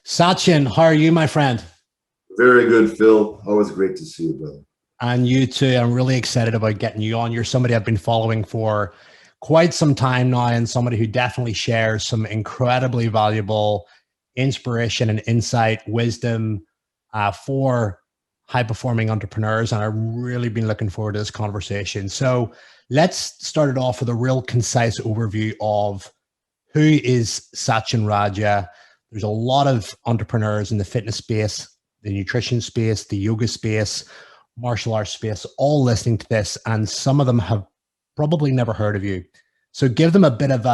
Sachin, how are you, my friend? Very good, Phil. Always great to see you, brother. And you too. I'm really excited about getting you on. You're somebody I've been following for quite some time now, and somebody who definitely shares some incredibly valuable inspiration and insight, wisdom for high performing entrepreneurs. And I've really been looking forward to this conversation. So let's start it off with a real concise overview of who is Sachin Raja. There's a lot of entrepreneurs in the fitness space, the nutrition space, the yoga space, martial arts space, all listening to this, and some of them have probably never heard of you. So give them a bit of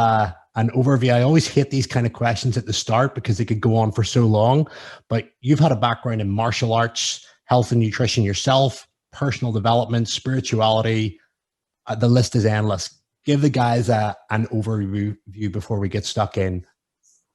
an overview. I always hate these kind of questions at the start because they could go on for so long, but you've had a background in martial arts, health and nutrition yourself, personal development, spirituality. The list is endless. Give the guys an overview before we get stuck in.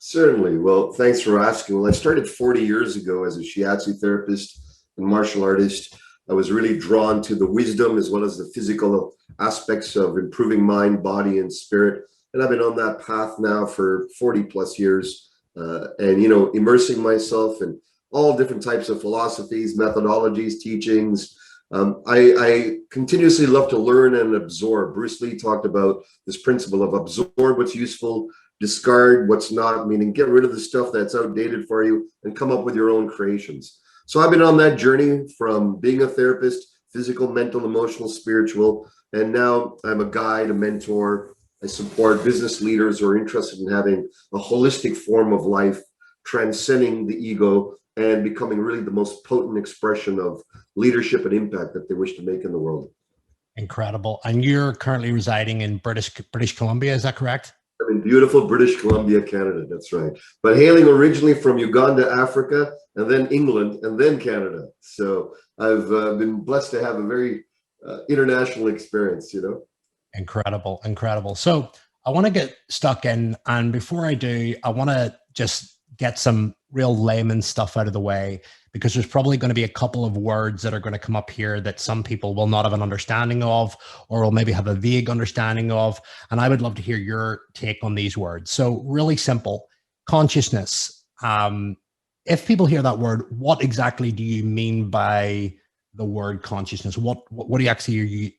Certainly. Well, thanks for asking. Well, I started 40 years ago as a shiatsu therapist and martial artist. I was really drawn to the wisdom as well as the physical aspects of improving mind, body, and spirit. And I've been on that path now for 40 plus years. Immersing myself in all different types of philosophies, methodologies, teachings. I continuously love to learn and absorb. Bruce Lee talked about this principle of absorb what's useful, discard what's not, meaning get rid of the stuff that's outdated for you and come up with your own creations. So I've been on that journey from being a therapist, physical, mental, emotional, spiritual, and now I'm a guide, a mentor. I support business leaders who are interested in having a holistic form of life, transcending the ego and becoming really the most potent expression of leadership and impact that they wish to make in the world. Incredible. And you're currently residing in British Columbia, is that correct? I'm in beautiful British Columbia, Canada. That's right. But hailing originally from Uganda, Africa, and then England, and then Canada. So I've been blessed to have a very international experience. Incredible, incredible. So I want to get stuck in, and before I do, I want to just get some real layman stuff out of the way, because there's probably going to be a couple of words that are going to come up here that some people will not have an understanding of, or will maybe have a vague understanding of. And I would love to hear your take on these words. So really simple: consciousness. If people hear that word, what exactly do you mean by the word consciousness? What do you actually are you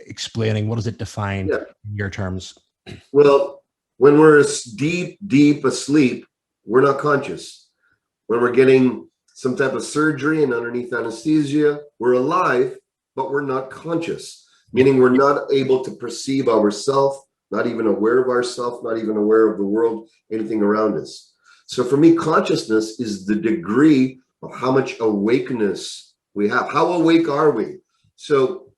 explaining? What does it define Yeah. in your terms? Well, when we're deep asleep, we're not conscious. When we're getting some type of surgery and underneath anesthesia, we're alive, but we're not conscious, meaning we're not able to perceive ourselves, not even aware of ourselves, not even aware of the world, anything around us. So for me, consciousness is the degree of how much awakeness we have. How awake are we? So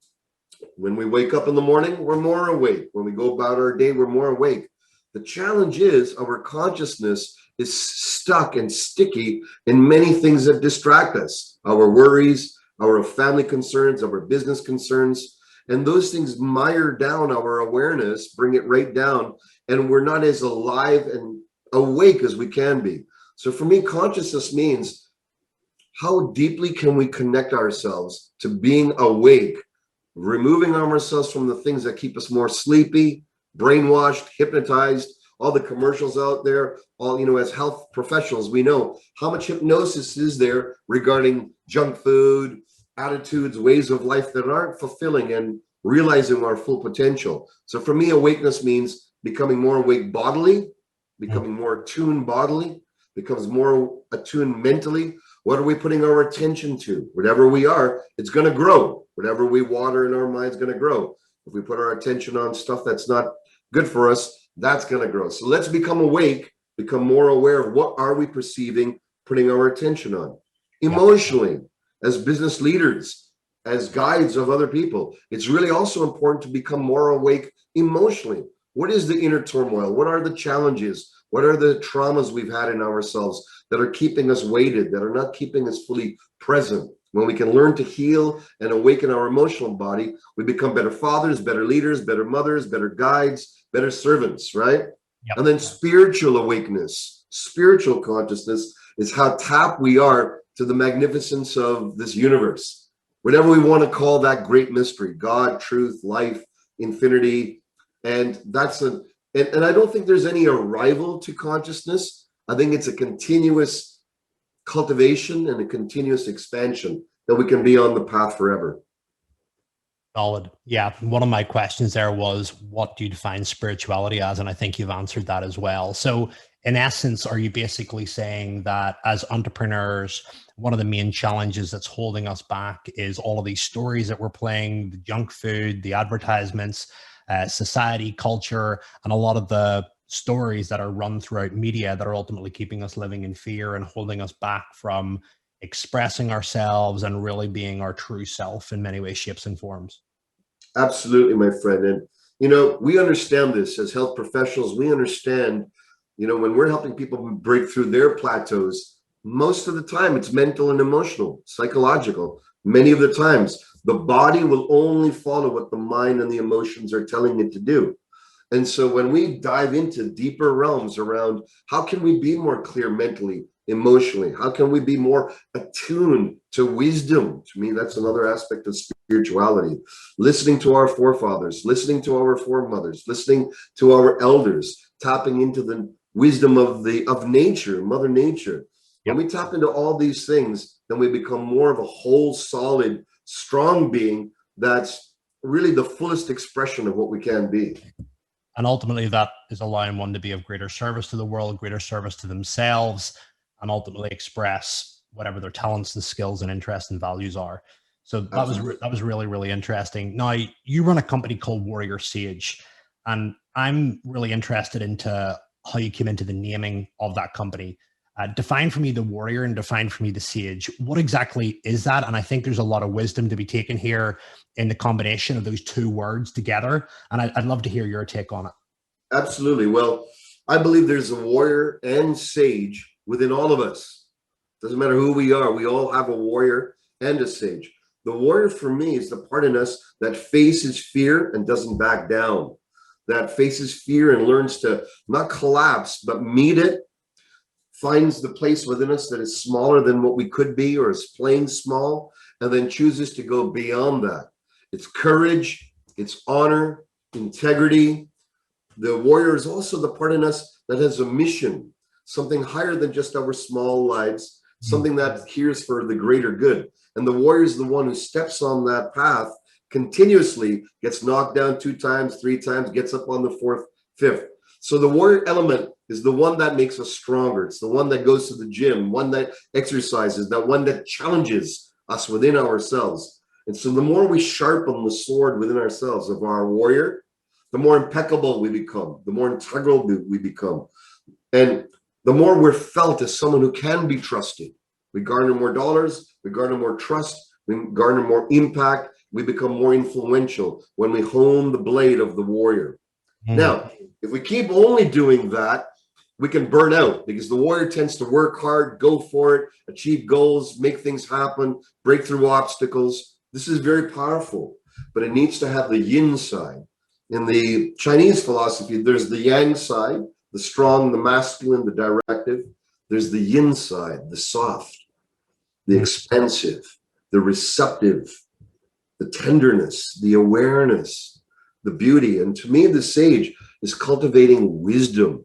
when we wake up in the morning, we're more awake. When we go about our day, we're more awake. The challenge is our consciousness is stuck and sticky in many things that distract us, our worries, our family concerns, our business concerns, and those things mire down our awareness, bring it right down, and we're not as alive and awake as we can be. So for me, consciousness means how deeply can we connect ourselves to being awake, removing ourselves from the things that keep us more sleepy, brainwashed, hypnotized, all the commercials out there, as health professionals, we know how much hypnosis is there regarding junk food, attitudes, ways of life that aren't fulfilling and realizing our full potential. So for me, awakeness means becoming more awake bodily, becoming more attuned bodily, becomes more attuned mentally. What are we putting our attention to? Whatever we are, it's going to grow. Whatever we water in our mind is going to grow. If we put our attention on stuff that's not good for us, that's going to grow. So let's become awake, become more aware of what are we perceiving, putting our attention on. Emotionally, as business leaders, as guides of other people, it's really also important to become more awake emotionally. What is the inner turmoil? What are the challenges? What are the traumas we've had in ourselves that are keeping us weighted, that are not keeping us fully present? When we can learn to heal and awaken our emotional body, we become better fathers, better leaders, better mothers, better guides, better servants, right? Yep. And then spiritual awakeness, spiritual consciousness is how tapped we are to the magnificence of this universe. Whatever we want to call that great mystery, God, truth, life, infinity. And I don't think there's any arrival to consciousness. I think it's a continuous cultivation and a continuous expansion, that we can be on the path forever. Solid. Yeah. One of my questions there was, what do you define spirituality as? And I think you've answered that as well. So, in essence, are you basically saying that as entrepreneurs, one of the main challenges that's holding us back is all of these stories that we're playing, the junk food, the advertisements, society, culture, and a lot of the stories that are run throughout media that are ultimately keeping us living in fear and holding us back from expressing ourselves and really being our true self in many ways, shapes, and forms? Absolutely, my friend. And, you know, we understand this as health professionals. We understand, you know, when we're helping people break through their plateaus, most of the time it's mental and emotional, psychological. Many of the times, the body will only follow what the mind and the emotions are telling it to do. And so when we dive into deeper realms around how can we be more clear mentally, emotionally, how can we be more attuned to wisdom? To me, that's another aspect of spirituality. Listening to our forefathers, listening to our foremothers, listening to our elders, tapping into the wisdom of nature, Mother Nature. When we tap into all these things, then we become more of a whole, solid, strong being that's really the fullest expression of what we can be. And ultimately, that is allowing one to be of greater service to the world, greater service to themselves, and ultimately express whatever their talents and skills and interests and values are. So that was really, really interesting. Now, you run a company called Warrior Sage, and I'm really interested into how you came into the naming of that company. Define for me the warrior and define for me the sage. What exactly is that? And I think there's a lot of wisdom to be taken here in the combination of those two words together. And I'd love to hear your take on it. Absolutely. Well, I believe there's a warrior and sage within all of us. Doesn't matter who we are, we all have a warrior and a sage. The warrior for me is the part in us that faces fear and doesn't back down, that faces fear and learns to not collapse, but meet it, finds the place within us that is smaller than what we could be or is plain small, and then chooses to go beyond that. It's courage, it's honor, integrity. The warrior is also the part in us that has a mission, something higher than just our small lives, something that hears for the greater good. And the warrior is the one who steps on that path continuously, gets knocked down 2 times, 3 times, gets up on the 4th, 5th. So the warrior element is the one that makes us stronger. It's the one that goes to the gym, one that exercises, that one that challenges us within ourselves. And so the more we sharpen the sword within ourselves of our warrior, the more impeccable we become, the more integral we become. And the more we're felt as someone who can be trusted. We garner more dollars, we garner more trust, we garner more impact, we become more influential when we hone the blade of the warrior. Now, if we keep only doing that, we can burn out because the warrior tends to work hard, go for it, achieve goals, make things happen, break through obstacles. This is very powerful, but it needs to have the yin side. In the Chinese philosophy, there's the yang side, the strong, the masculine, the directive. There's the yin side, the soft, the expansive, the receptive, the tenderness, the awareness, the beauty. And to me, the sage is cultivating wisdom.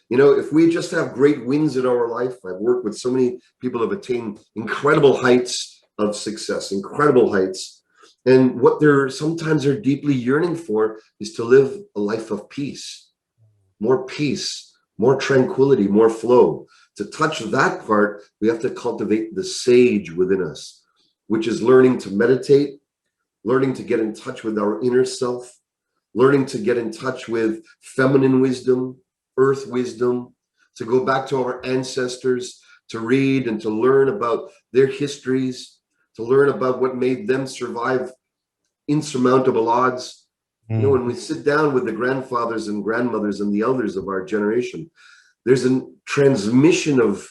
You know, if we just have great wins in our life, I've worked with so many people who have attained incredible heights of success, incredible heights. And what they're sometimes are deeply yearning for is to live a life of peace, more tranquility, more flow. To touch that part, we have to cultivate the sage within us, which is learning to meditate, learning to get in touch with our inner self, learning to get in touch with feminine wisdom, earth wisdom, to go back to our ancestors, to read and to learn about their histories, to learn about what made them survive insurmountable odds. You know, when we sit down with the grandfathers and grandmothers and the elders of our generation, there's a transmission of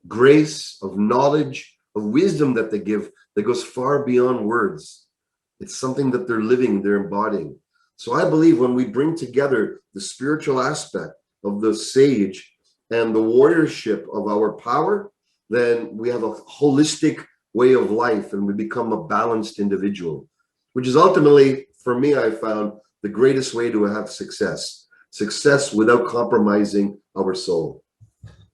grace, of knowledge, of wisdom that they give that goes far beyond words. It's something that they're living, they're embodying. So I believe when we bring together the spiritual aspect of the sage and the warriorship of our power, then we have a holistic way of life and we become a balanced individual, which is ultimately, for me, I found the greatest way to have success without compromising our soul.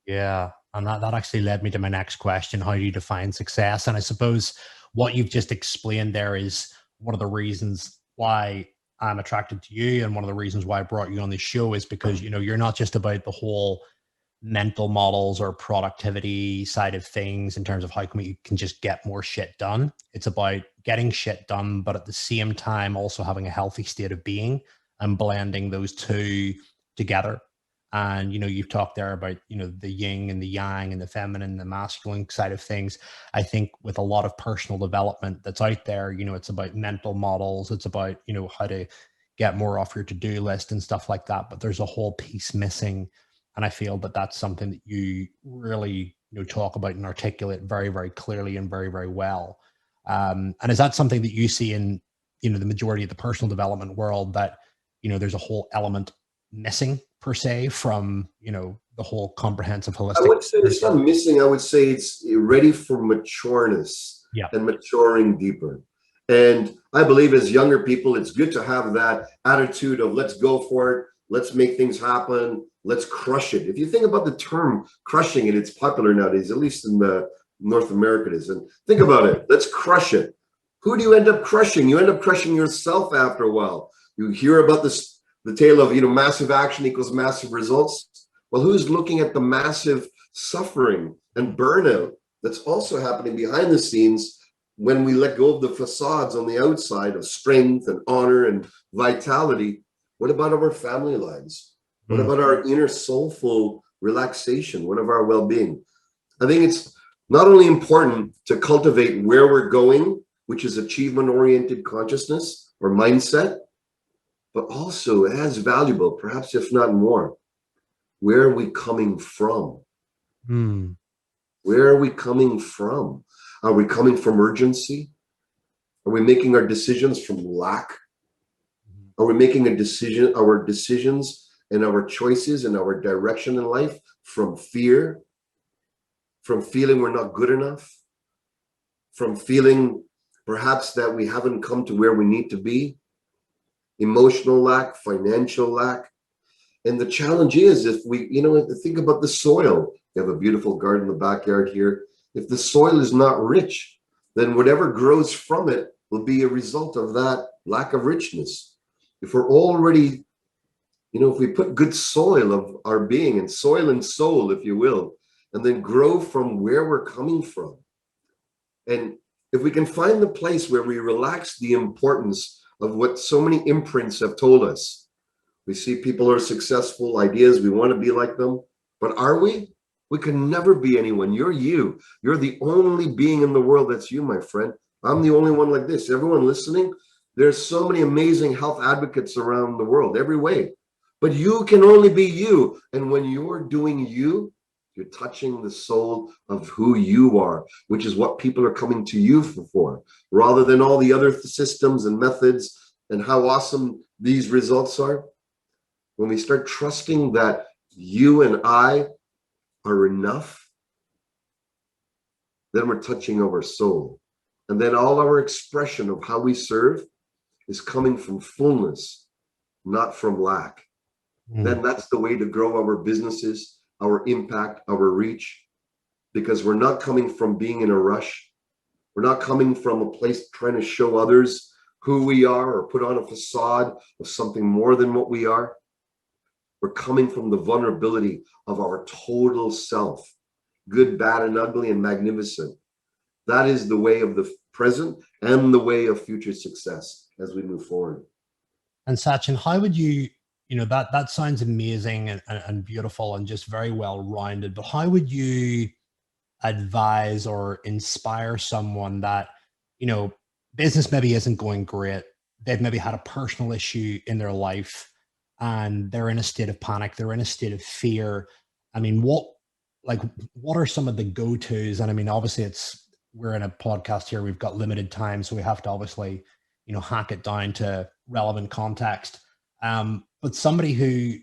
Yeah. And that actually led me to my next question. How do you define success? And I suppose what you've just explained there is one of the reasons why I'm attracted to you. And one of the reasons why I brought you on the show is because, you know, you're not just about the whole mental models or productivity side of things in terms of how can we can just get more shit done. It's about getting shit done, but at the same time also having a healthy state of being and blending those two together. And you know, you've talked there about, you know, the yin and the yang and the feminine, the masculine side of things. I think with a lot of personal development that's out there, you know, it's about mental models, it's about, you know, how to get more off your to-do list and stuff like that, but there's a whole piece missing. And I feel that that's something that you really, you know, talk about and articulate very, very clearly and very, very well. And is that something that you see in, you know, the majority of the personal development world, that, you know, there's a whole element missing per se from, you know, the whole comprehensive I holistic? would say it's not missing. I would say it's ready for matureness Yeah. and maturing deeper. And I believe as younger people, it's good to have that attitude of let's go for it. Let's make things happen. Let's crush it. If you think about the term crushing it, it's popular nowadays, at least in the North America it is. And think about it. Let's crush it. Who do you end up crushing? You end up crushing yourself after a while. You hear about this, the tale of, you know, massive action equals massive results. Well, who's looking at the massive suffering and burnout that's also happening behind the scenes when we let go of the facades on the outside of strength and honor and vitality? What about our family lives? What about our inner soulful relaxation? What of our well-being? I think it's not only important to cultivate where we're going, which is achievement-oriented consciousness or mindset, but also as valuable, perhaps if not more, where are we coming from? Where are we coming from? Are we coming from urgency? Are we making our decisions from lack? Are we making our decisions and our choices and our direction in life from fear, from feeling we're not good enough, from feeling perhaps that we haven't come to where we need to be, emotional lack, financial lack? And the challenge is, if we, you know, think about the soil. You have a beautiful garden in the backyard here. If the soil is not rich, then whatever grows from it will be a result of that lack of richness. If we're already, you know, if we put good soil of our being and soil and soul, if you will, and then grow from where we're coming from. And if we can find the place where we relax the importance of what so many imprints have told us. We see people who are successful, ideas, we want to be like them, but are we? We can never be anyone. You're you. You're the only being in the world that's you, my friend. I'm the only one like this. Everyone listening, there's so many amazing health advocates around the world, every way. But you can only be you. And when you're doing you, you're touching the soul of who you are, which is what people are coming to you for, rather than all the other systems and methods and how awesome these results are. When we start trusting that you and I are enough, then we're touching our soul. And then all our expression of how we serve is coming from fullness, not from lack. Then that's the way to grow our businesses, our impact, our reach, because we're not coming from being in a rush. We're not coming from a place trying to show others who we are or put on a facade of something more than what we are. We're coming from the vulnerability of our total self, good, bad, and ugly, and magnificent. That is the way of the present and the way of future success as we move forward. And Sachin, how would you, you know, that sounds amazing and beautiful and just very well rounded, but how would you advise or inspire someone that, you know, business maybe isn't going great, they've maybe had a personal issue in their life and they're in a state of panic, they're in a state of fear? I mean, what are some of the go-tos? And I mean, obviously we're in a podcast here, we've got limited time, so we have to obviously, you know, hack it down to relevant context. But somebody who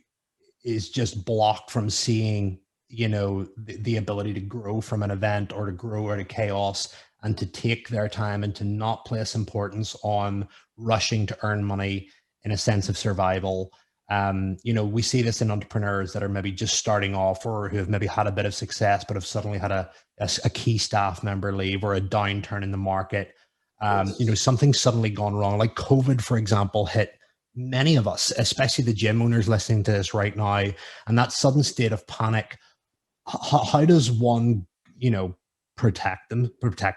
is just blocked from seeing, you know, the ability to grow from an event or to grow out of chaos and to take their time and to not place importance on rushing to earn money in a sense of survival. We see this in entrepreneurs that are maybe just starting off or who have maybe had a bit of success, but have suddenly had a key staff member leave or a downturn in the market. Yes. Something's suddenly gone wrong. Like COVID, for example, hit many of us, especially the gym owners listening to this right now, and that sudden state of panic. How does one, protect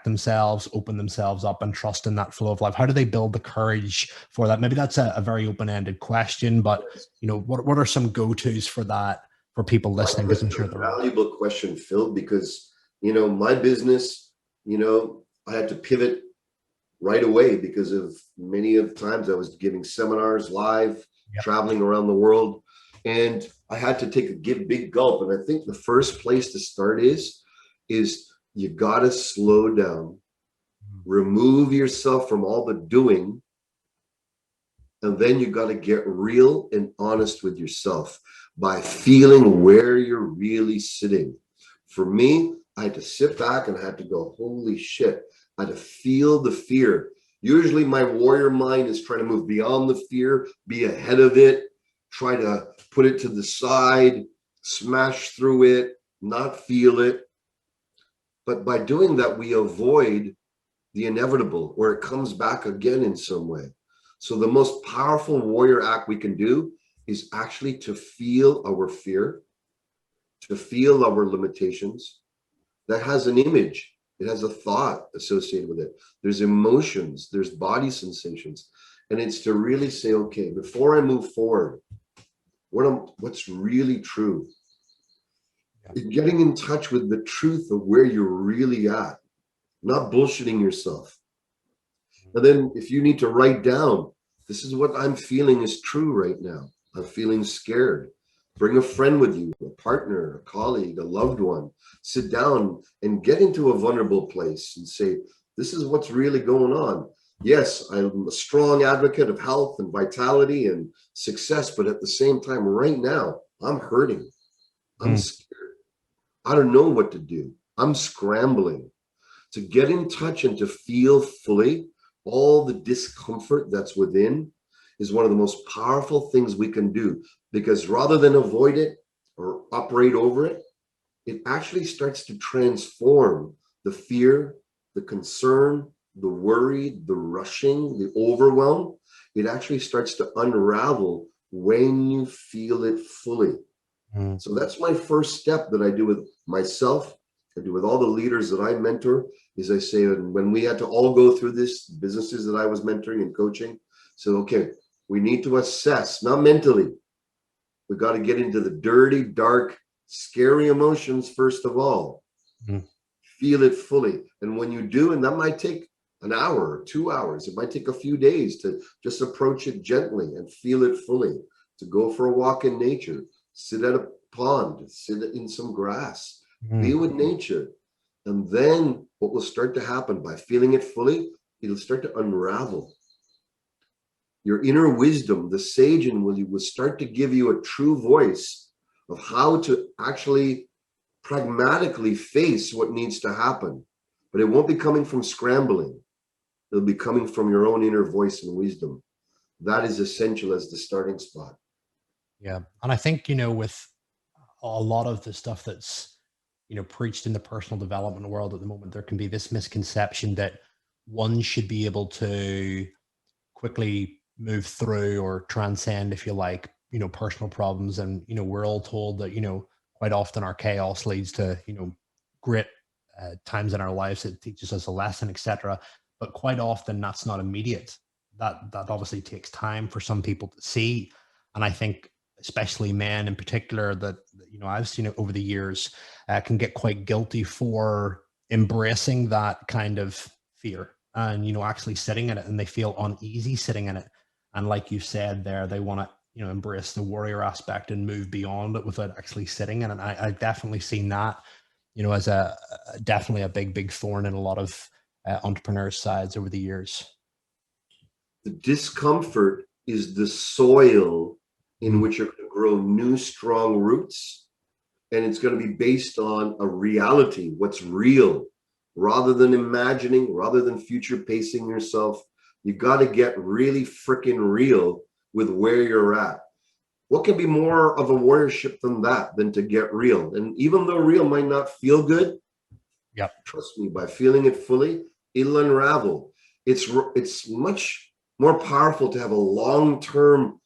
themselves, open themselves up, and trust in that flow of life? How do they build the courage for that? Maybe that's a very open-ended question, but what are some go-tos for that for people listening? Because I'm sure That's a valuable question, Phil, because my business, I had to pivot right away because of many of times I was giving seminars live, Yep. traveling around the world, and I had to take a big gulp. And I think the first place to start is you got to slow down, remove yourself from all the doing, and then you got to get real and honest with yourself by feeling where you're really sitting. For me, I had to sit back and I had to go, holy shit. I had to feel the fear. Usually my warrior mind is trying to move beyond the fear, be ahead of it, try to put it to the side, smash through it, not feel it. But by doing that, we avoid the inevitable, where it comes back again in some way. So the most powerful warrior act we can do is actually to feel our fear, to feel our limitations. That has an image. It has a thought associated with it. There's emotions, there's body sensations. And it's to really say, okay, before I move forward, what's really true? Getting in touch with the truth of where you're really at, not bullshitting yourself. And then if you need to write down, this is what I'm feeling is true right now. I'm feeling scared. Bring a friend with you, a partner, a colleague, a loved one. Sit down and get into a vulnerable place and say, this is what's really going on. Yes, I'm a strong advocate of health and vitality and success, but at the same time, right now, I'm hurting. I'm scared. I don't know what to do. I'm scrambling. To get in touch and to feel fully all the discomfort that's within is one of the most powerful things we can do, because rather than avoid it or operate over it, it actually starts to transform the fear, the concern, the worry, the rushing, the overwhelm. It actually starts to unravel when you feel it fully. So that's my first step that I do with myself. I do with all the leaders that I mentor, is I say, and when we had to all go through this, businesses that I was mentoring and coaching, so, okay, we need to assess, not mentally. We got to get into the dirty, dark, scary emotions first of all. Feel it fully. And when you do, and that might take an hour or 2 hours, it might take a few days to just approach it gently and feel it fully, to go for a walk in nature, sit at a pond, sit in some grass, be with nature. And then what will start to happen by feeling it fully, it'll start to unravel. Your inner wisdom, the sage in you, will start to give you a true voice of how to actually pragmatically face what needs to happen. But it won't be coming from scrambling. It'll be coming from your own inner voice and wisdom. That is essential as the starting spot. Yeah. And I think, with a lot of the stuff that's, preached in the personal development world at the moment, there can be this misconception that one should be able to quickly move through or transcend, if you like, personal problems. And, we're all told that, quite often our chaos leads to, great times in our lives. It teaches us a lesson, etc. But quite often that's not immediate. That obviously takes time for some people to see. And I think especially men in particular that I've seen it over the years can get quite guilty for embracing that kind of fear and actually sitting in it, and they feel uneasy sitting in it. And like you said there, they want to embrace the warrior aspect and move beyond it without actually sitting in it. And I've definitely seen that as definitely a big thorn in a lot of entrepreneurs' sides over the years. The discomfort is the soil in which you're going to grow new, strong roots. And it's going to be based on a reality, what's real, rather than imagining, rather than future pacing yourself. You got to get really freaking real with where you're at. what can be more of a warriorship than that, than to get real? And even though real might not feel good, Yep. trust me, by feeling it fully, it'll unravel. It's much more powerful to have a long-term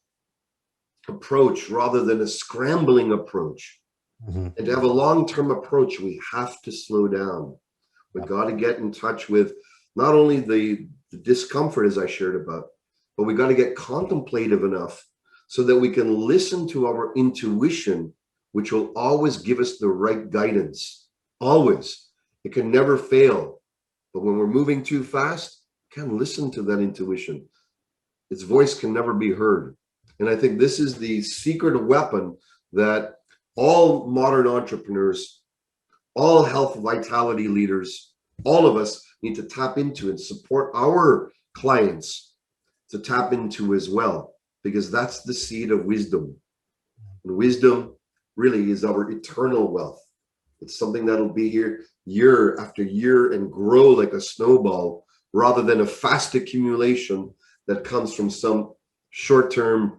approach rather than a scrambling approach. Mm-hmm. And to have a long-term approach, we have to slow down. We got to get in touch with not only the discomfort, as I shared about, but we got to get contemplative enough so that we can listen to our intuition, which will always give us the right guidance. Always. It can never fail. But when we're moving too fast, can't listen to that intuition. Its voice can never be heard. And I think this is the secret weapon that all modern entrepreneurs, all health vitality leaders, all of us need to tap into and support our clients to tap into as well, because that's the seed of wisdom. And wisdom really is our eternal wealth. It's something that'll be here year after year and grow like a snowball, rather than a fast accumulation that comes from some short-term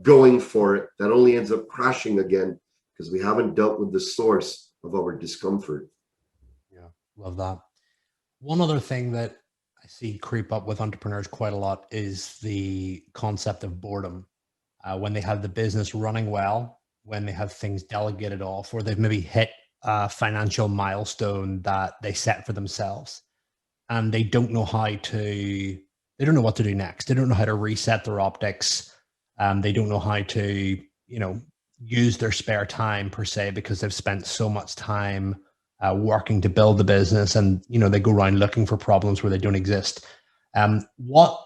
going for it that only ends up crashing again because we haven't dealt with the source of our discomfort. Yeah, love that. One other thing that I see creep up with entrepreneurs quite a lot is the concept of boredom. When they have the business running well, when they have things delegated off, or they've maybe hit a financial milestone that they set for themselves, and they don't know how to, they don't know what to do next. They don't know how to reset their optics. They don't know how to, use their spare time per se, because they've spent so much time working to build the business, and they go around looking for problems where they don't exist. What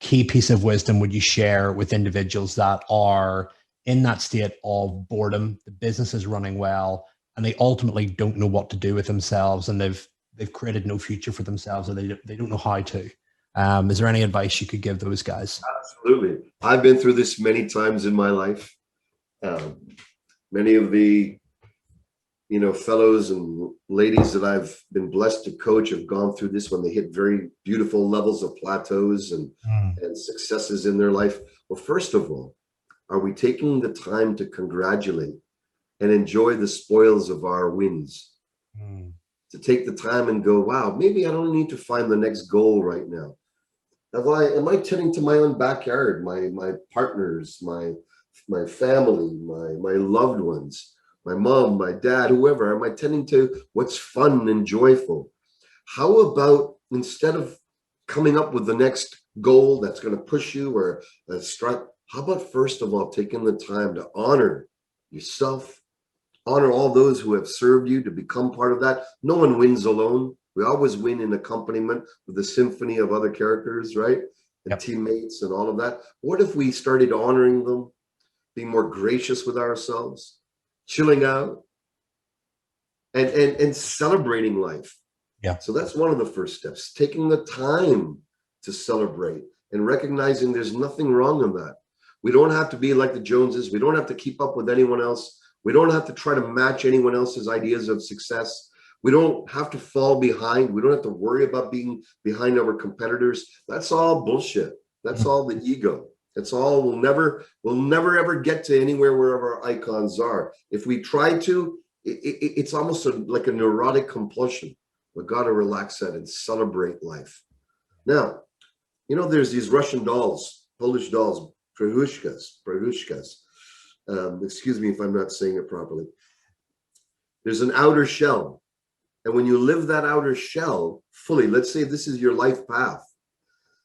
key piece of wisdom would you share with individuals that are in that state of boredom? The business is running well, and they ultimately don't know what to do with themselves, and they've created no future for themselves, or they don't know how to. Is there any advice you could give those guys? Absolutely. I've been through this many times in my life. Many of the fellows and ladies that I've been blessed to coach have gone through this when they hit very beautiful levels of plateaus and successes in their life. Well, first of all, are we taking the time to congratulate and enjoy the spoils of our wins? To take the time and go, wow, maybe I don't need to find the next goal right now. Am I tending to my own backyard, my partners, my family, my loved ones, my mom, my dad, whoever? Am I tending to what's fun and joyful? How about, instead of coming up with the next goal that's going to push you or a strut, how about first of all taking the time to honor yourself, honor all those who have served you, to become part of that? No one wins alone. We always win in accompaniment with the symphony of other characters, right? And Yep. Teammates and all of that. What if we started honoring them, being more gracious with ourselves, chilling out, and celebrating life? Yeah. So that's one of the first steps, taking the time to celebrate and recognizing there's nothing wrong in that. We don't have to be like the Joneses. We don't have to keep up with anyone else. We don't have to try to match anyone else's ideas of success. We don't have to fall behind. We don't have to worry about being behind our competitors. That's all bullshit. That's all the ego. That's all. We'll never ever get to anywhere where our icons are. If we try to, it's almost like a neurotic compulsion. We've got to relax that and celebrate life. Now, there's these Russian dolls, Polish dolls, Prahushkas. Excuse me if I'm not saying it properly. There's an outer shell. And when you live that outer shell fully, let's say this is your life path,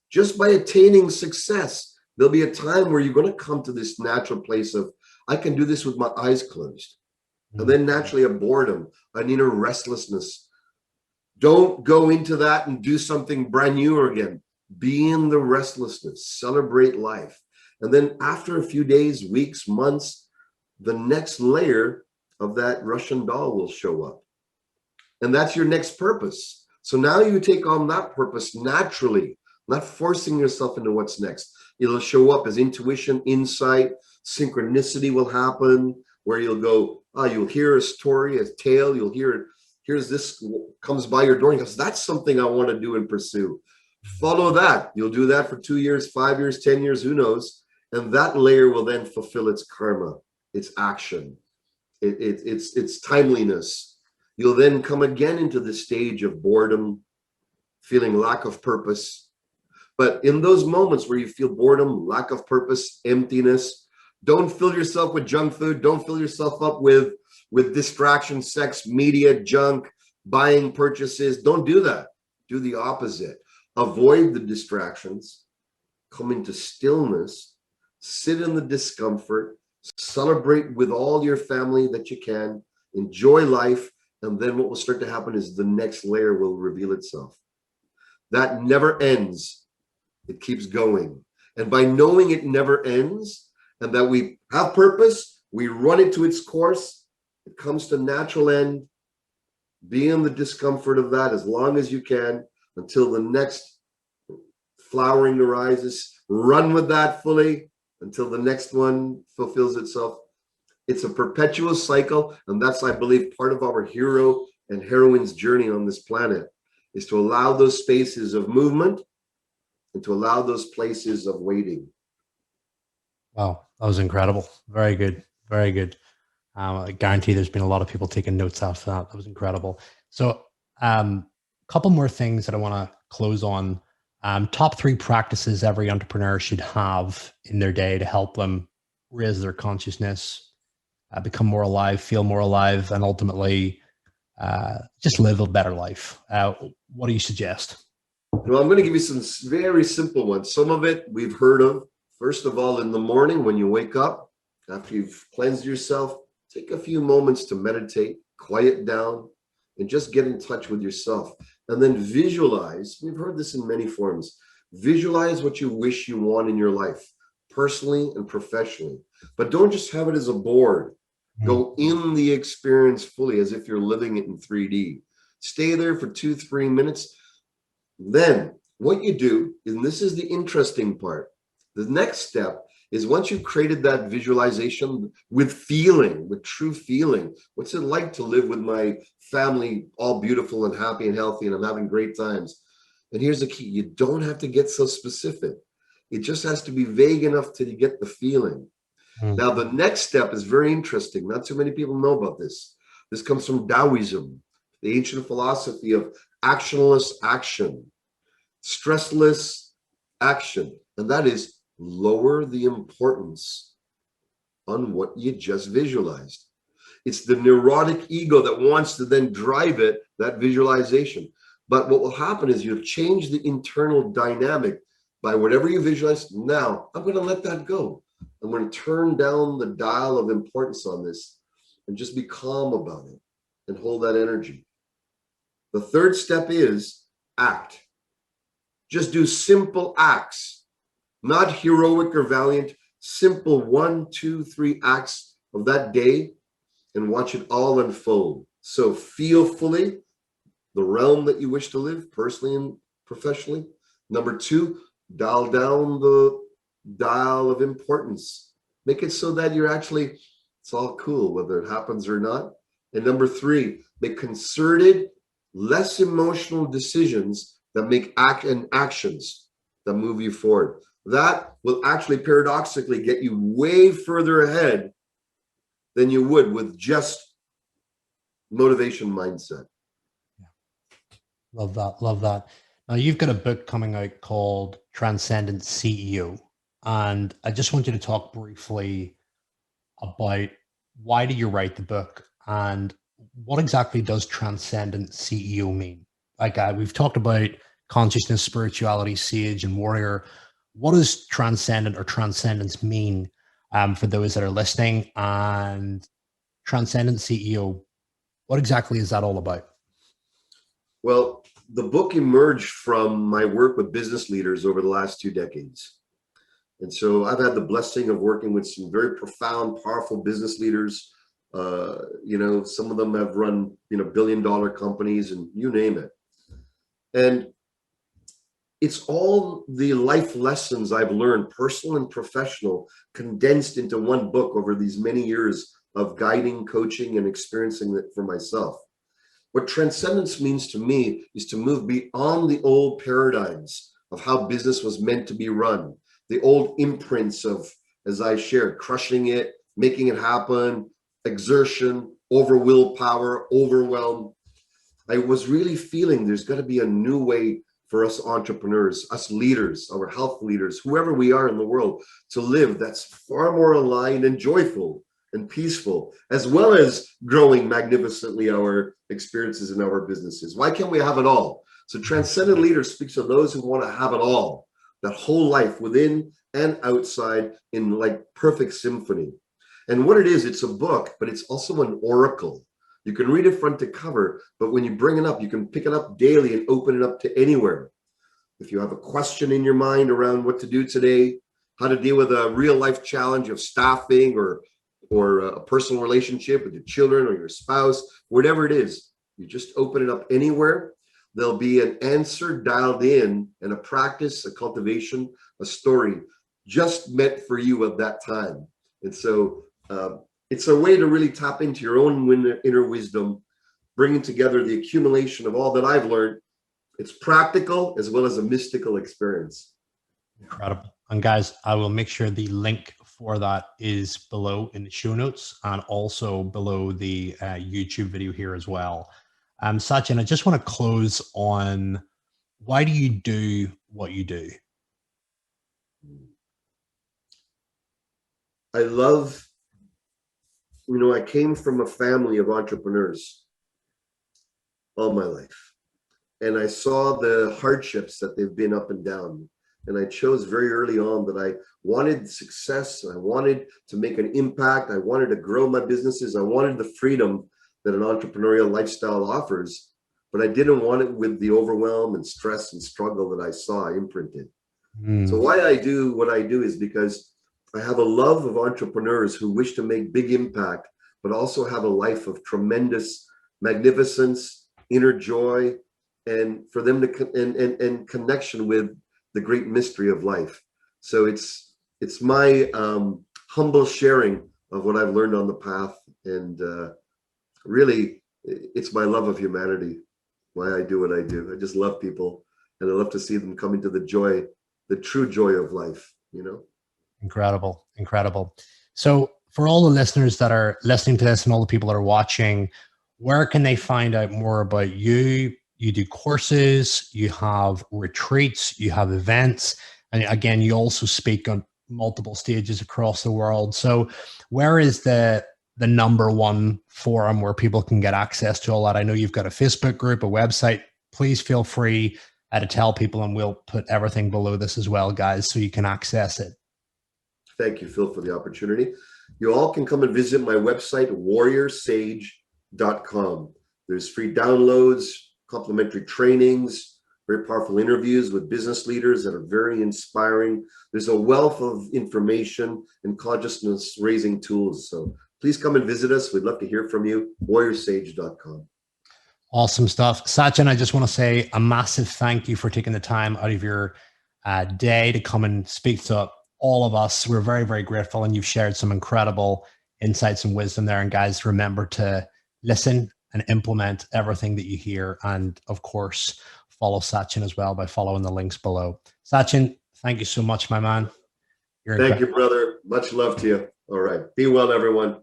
just by attaining success, there'll be a time where you're going to come to this natural place of, I can do this with my eyes closed. And then naturally a boredom, an inner restlessness. Don't go into that and do something brand new again. Be in the restlessness, celebrate life. And then after a few days, weeks, months, the next layer of that Russian doll will show up. And that's your next purpose. So now you take on that purpose naturally, not forcing yourself into what's next. It'll show up as intuition, insight, synchronicity will happen, where you'll go, you'll hear a story, a tale, you'll hear, here's this comes by your door, and goes, that's something I want to do and pursue. Follow that. You'll do that for 2 years, 5 years, 10 years, who knows? And that layer will then fulfill its karma, its action, its timeliness. You'll then come again into the stage of boredom, feeling lack of purpose. But in those moments where you feel boredom, lack of purpose, emptiness, don't fill yourself with junk food. Don't fill yourself up with distraction, sex, media, junk, buying purchases. Don't do that. Do the opposite. Avoid the distractions, come into stillness, sit in the discomfort, celebrate with all your family that you can, enjoy life, and then what will start to happen is the next layer will reveal itself. That never ends. It keeps going. And by knowing it never ends and that we have purpose, we run it to its course, it comes to natural end. Be in the discomfort of that as long as you can until the next flowering arises. Run with that fully until the next one fulfills itself. It's a perpetual cycle, and that's, I believe, part of our hero and heroine's journey on this planet, is to allow those spaces of movement and to allow those places of waiting. Wow, that was incredible. Very good. Very good. I guarantee there's been a lot of people taking notes after that. That was incredible. So a couple more things that I want to close on. Top 3 practices every entrepreneur should have in their day to help them raise their consciousness, become more alive, feel more alive, and ultimately just live a better life. What do you suggest? Well, I'm going to give you some very simple ones. Some of it we've heard of. First of all, in the morning when you wake up, after you've cleansed yourself, take a few moments to meditate, quiet down, and just get in touch with yourself. And then visualize. We've heard this in many forms. Visualize what you wish you want in your life, personally and professionally. But don't just have it as a board. Go in the experience fully as if you're living it in 3D. Stay there for 2-3 minutes. Then what you do, and this is the interesting part, the next step is once you've created that visualization with feeling, with true feeling, what's it like to live with my family all beautiful and happy and healthy and I'm having great times. And here's the key, you don't have to get so specific. It just has to be vague enough till you get the feeling. Now, the next step is very interesting. Not too many people know about this. This comes from Taoism, the ancient philosophy of actionless action, stressless action. And that is lower the importance on what you just visualized. It's the neurotic ego that wants to then drive it, that visualization. But what will happen is you've changed the internal dynamic by whatever you visualize. Now, I'm going to let that go. I'm going to turn down the dial of importance on this and just be calm about it and hold that energy. The third step is act. Just do simple acts, not heroic or valiant, simple 1, 2, 3 acts of that day and watch it all unfold. So feel fully the realm that you wish to live personally and professionally. Number 2, dial down the dial of importance. Make it so that you're actually, it's all cool whether it happens or not. And number 3, make concerted, less emotional decisions that make actions that move you forward. That will actually paradoxically get you way further ahead than you would with just motivation mindset. Yeah. Love that. Love that. Now, you've got a book coming out called Transcendent CEO. And I just want you to talk briefly about why did you write the book and what exactly does Transcendent CEO mean? Like we've talked about consciousness, spirituality, sage, and warrior. What does transcendent or transcendence mean for those that are listening? And Transcendent CEO, what exactly is that all about? Well, the book emerged from my work with business leaders over the last 2 decades. And so I've had the blessing of working with some very profound, powerful business leaders. Some of them have run, billion-dollar companies and you name it. And it's all the life lessons I've learned, personal and professional, condensed into one book over these many years of guiding, coaching, and experiencing it for myself. What transcendence means to me is to move beyond the old paradigms of how business was meant to be run, the old imprints of, as I shared, crushing it, making it happen, exertion, over willpower, overwhelm. I was really feeling there's got to be a new way for us entrepreneurs, us leaders, our health leaders, whoever we are in the world, to live that's far more aligned and joyful and peaceful, as well as growing magnificently our experiences in our businesses. Why can't we have it all? So Transcendent Leader speaks of those who want to have it all, that whole life within and outside in like perfect symphony. And what it is, it's a book, but it's also an oracle. You can read it front to cover, but when you bring it up, you can pick it up daily and open it up to anywhere. If you have a question in your mind around what to do today, how to deal with a real life challenge of staffing or a personal relationship with your children or your spouse, whatever it is, you just open it up anywhere. There'll be an answer dialed in and a practice, a cultivation, a story just meant for you at that time. And so it's a way to really tap into your own inner wisdom, bringing together the accumulation of all that I've learned. It's practical as well as a mystical experience. Incredible. And guys, I will make sure the link for that is below in the show notes and also below the YouTube video here as well. Sachin, I just want to close on, why do you do what you do? I love, I came from a family of entrepreneurs all my life, and I saw the hardships that they've been up and down. And I chose very early on that I wanted success. I wanted to make an impact. I wanted to grow my businesses. I wanted the freedom that an entrepreneurial lifestyle offers, but I didn't want it with the overwhelm and stress and struggle that I saw imprinted. So why I do what I do is because I have a love of entrepreneurs who wish to make big impact, but also have a life of tremendous magnificence, inner joy, and for them to and connection with the great mystery of life. So it's my humble sharing of what I've learned on the path, and really it's my love of humanity, why I do what I do. I just love people, and I love to see them come into the joy, the true joy of life, Incredible. Incredible. So for all the listeners that are listening to this and all the people that are watching, where can they find out more about you? You do courses, you have retreats, you have events, and again, you also speak on multiple stages across the world. So where is the number one forum where people can get access to all that? I know you've got a Facebook group, a website. Please feel free to tell people, and we'll put everything below this as well, guys, so you can access it. Thank you, Phil, for the opportunity. You all can come and visit my website, warriorsage.com. There's free downloads, complimentary trainings, very powerful interviews with business leaders that are very inspiring. There's a wealth of information and consciousness raising tools. So please come and visit us. We'd love to hear from you. warriorsage.com. Awesome stuff. Sachin, I just want to say a massive thank you for taking the time out of your day to come and speak to all of us. We're very, very grateful, and you've shared some incredible insights and wisdom there. And guys, remember to listen and implement everything that you hear. And of course, follow Sachin as well by following the links below. Sachin, thank you so much, my man. Thank you, brother. Much love to you. All right. Be well, everyone.